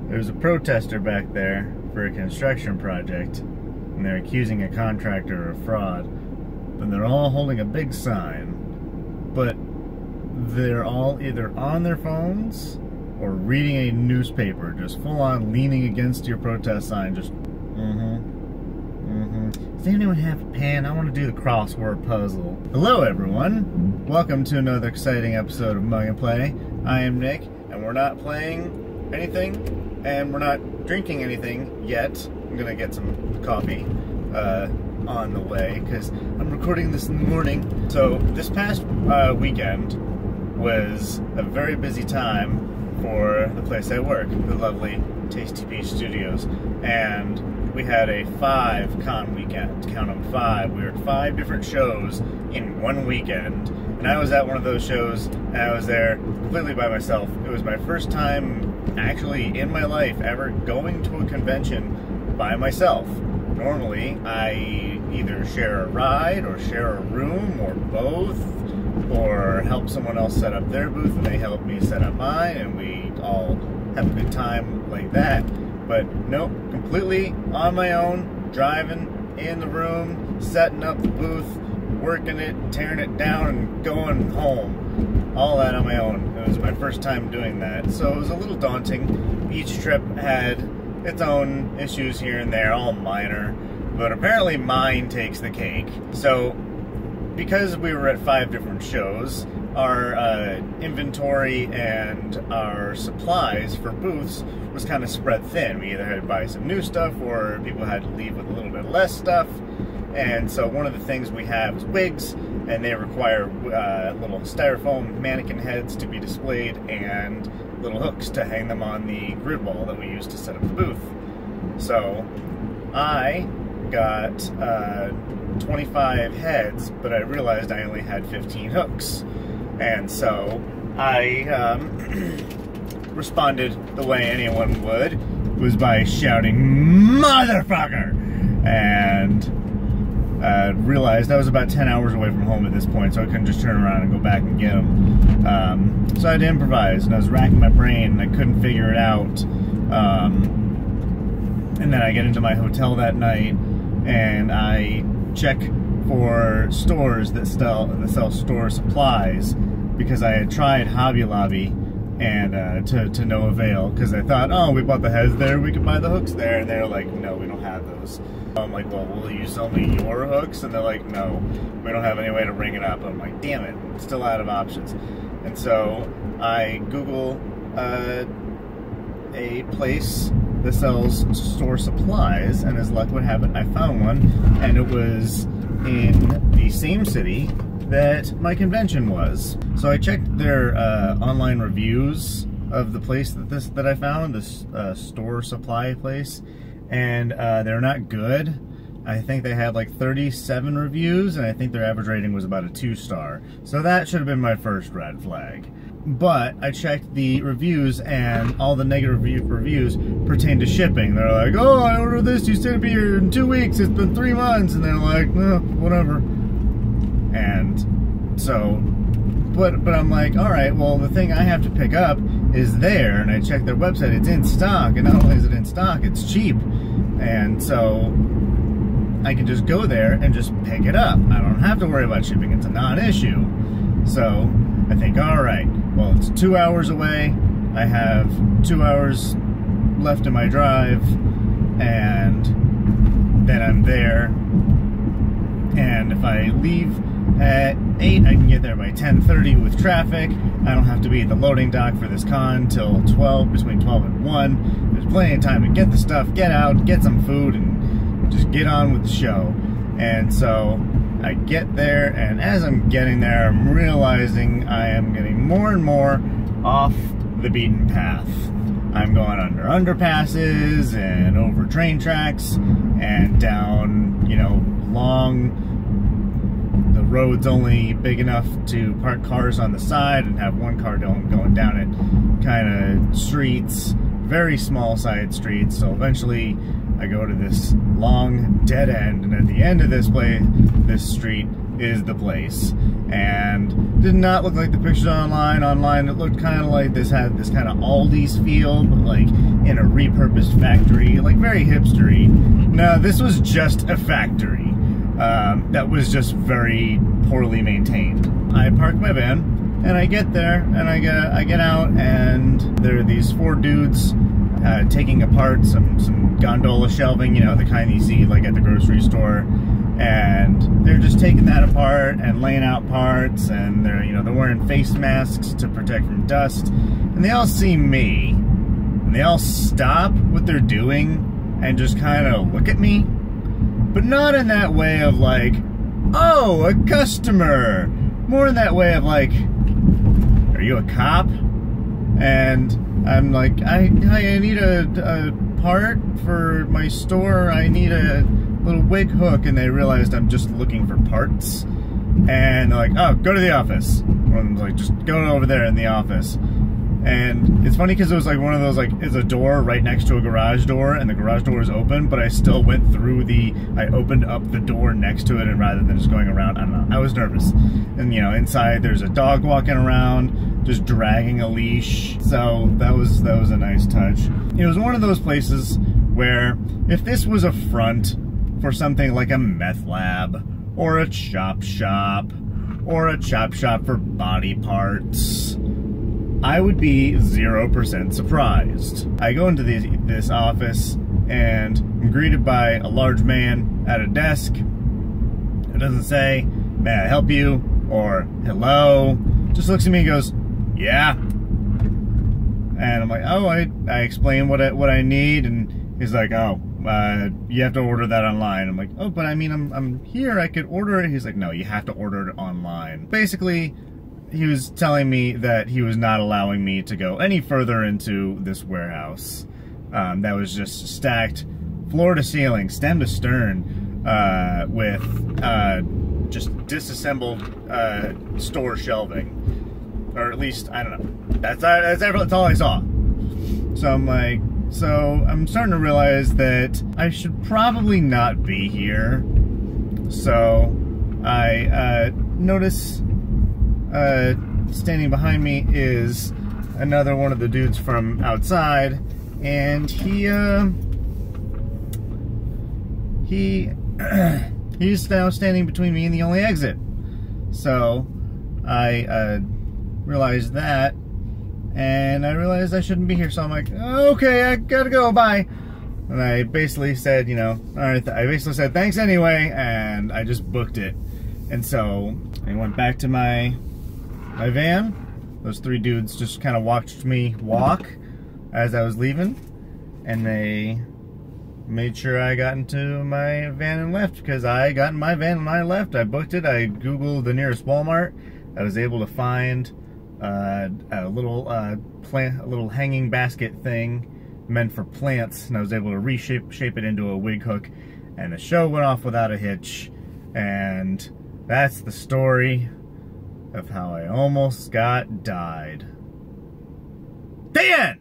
There's a protester back there for a construction project, and they're accusing a contractor of fraud. And they're all holding a big sign, but they're all either on their phones or reading a newspaper, just full on leaning against your protest sign, just Does anyone have a pen? I want to do the crossword puzzle. Hello everyone, welcome to another exciting episode of Mug and Play. I am Nick, and we're not playing anything, and we're not drinking anything yet. I'm gonna get some coffee on the way, because I'm recording this in the morning. So this past weekend was a very busy time for the place I work, the lovely Tasty Peach Studios, and we had a 5-con weekend. Count them, 5. We were at 5 different shows in one weekend, and I was at one of those shows, and I was there completely by myself. It was my first time actually in my life ever going to a convention by myself. Normally, I either share a ride, or share a room, or both, or help someone else set up their booth, and they help me set up mine, and we all have a good time like that. But nope, completely on my own, driving in the room, setting up the booth, working it, tearing it down, and going home. All that on my own. It was my first time doing that, so it was a little daunting. Each trip had its own issues here and there, all minor, but apparently mine takes the cake. So, because we were at 5 different shows, our inventory and our supplies for booths was kind of spread thin. We either had to buy some new stuff, or people had to leave with a little bit less stuff. And so one of the things we have is wigs, and they require little styrofoam mannequin heads to be displayed, and little hooks to hang them on the grid wall that we use to set up the booth. So I got 25 heads, but I realized I only had 15 hooks. And so I responded the way anyone would, was by shouting, "Motherfucker!" And realized I was about 10 hours away from home at this point, so I couldn't just turn around and go back and get them. So I had to improvise, and I was racking my brain, and I couldn't figure it out. And then I get into my hotel that night, and I check for stores that sell store supplies, because I had tried Hobby Lobby, and to no avail, because I thought, oh, we bought the heads there, we could buy the hooks there, and they're like, no, we don't have those. I'm like, well, will you sell me your hooks? And they're like, no, we don't have any way to ring it up. I'm like, damn it, still out of options. And so I Google a place that sells store supplies, and as luck would have it, I found one, and it was in the same city that my convention was. So I checked their online reviews of the place that I found, this store supply place, and they're not good. I think they had like 37 reviews, and I think their average rating was about a 2-star. So that should have been my first red flag. But I checked the reviews, and all the negative reviews pertain to shipping. They're like, oh, I ordered this, you said it'd be here in 2 weeks, it's been 3 months, and they're like, no, whatever. And so, but I'm like, all right, well, the thing I have to pick up is there, and I checked their website, it's in stock, and not only is it in stock, it's cheap. And so I can just go there and just pick it up. I don't have to worry about shipping, it's a non-issue. So I think, all right, well, it's 2 hours away, I have 2 hours left in my drive, and then I'm there, and if I leave at 8, I can get there by 10:30 with traffic. I don't have to be at the loading dock for this con till 12, between 12 and 1. There's plenty of time to get the stuff, get out, get some food, and just get on with the show. And so I get there, and as I'm getting there, I'm realizing I am getting more and more off the beaten path. I'm going under underpasses and over train tracks and down, you know, the road's only big enough to park cars on the side and have one car going down it kind of streets, very small side streets. So eventually I go to this long dead end, and at the end of this street is the place. and did not look like the pictures online. Online, it looked kind of like this had this kind of Aldi's feel, but like in a repurposed factory, like very hipstery. No, this was just a factory that was just very poorly maintained. I parked my van. And I get there, and I get out, and there are these 4 dudes taking apart some gondola shelving, you know, the kind you see like at the grocery store. And they're just taking that apart and laying out parts, and they're wearing face masks to protect from dust. And they all see me, and they all stop what they're doing and just kind of look at me, but not in that way of like, oh, a customer. More in that way of like, are you a cop? And I'm like, hi, I need a part for my store. I need a little wig hook. And they realized I'm just looking for parts. And they're like, oh, go to the office. One of them's like, just go over there in the office. And it's funny because it was like one of those, like, it's a door right next to a garage door, and the garage door is open, but I still went through I opened up the door next to it, and rather than just going around, I don't know, I was nervous. And, you know, inside there's a dog walking around, just dragging a leash, so that was a nice touch. It was one of those places where, if this was a front for something like a meth lab, or a chop shop, or a chop shop for body parts, I would be 0% surprised. I go into this office and I'm greeted by a large man at a desk. It doesn't say, may I help you? Or hello. Just looks at me and goes, yeah. And I'm like, oh, I explain what I need, and he's like, oh, you have to order that online. I'm like, oh, but I mean, I'm here, I could order it. He's like, no, you have to order it online. Basically, he was telling me that he was not allowing me to go any further into this warehouse that was just stacked floor to ceiling, stem to stern, with just disassembled store shelving. Or at least, I don't know. That's all I saw. So I'm like, I'm starting to realize that I should probably not be here. So I notice standing behind me is another one of the dudes from outside, and he's now standing between me and the only exit. So I realized that, and I realized I shouldn't be here. So I'm like, okay, I gotta go, bye. And I basically said, you know, all right, I basically said thanks anyway, and I just booked it. And so I went back to my van. Those 3 dudes just kind of watched me walk as I was leaving, and they made sure I got into my van and left, because I got in my van and I left. I booked it. I Googled the nearest Walmart. I was able to find a little hanging basket thing meant for plants, and I was able to shape it into a wig hook, and the show went off without a hitch. And that's the story of how I almost got died. The end!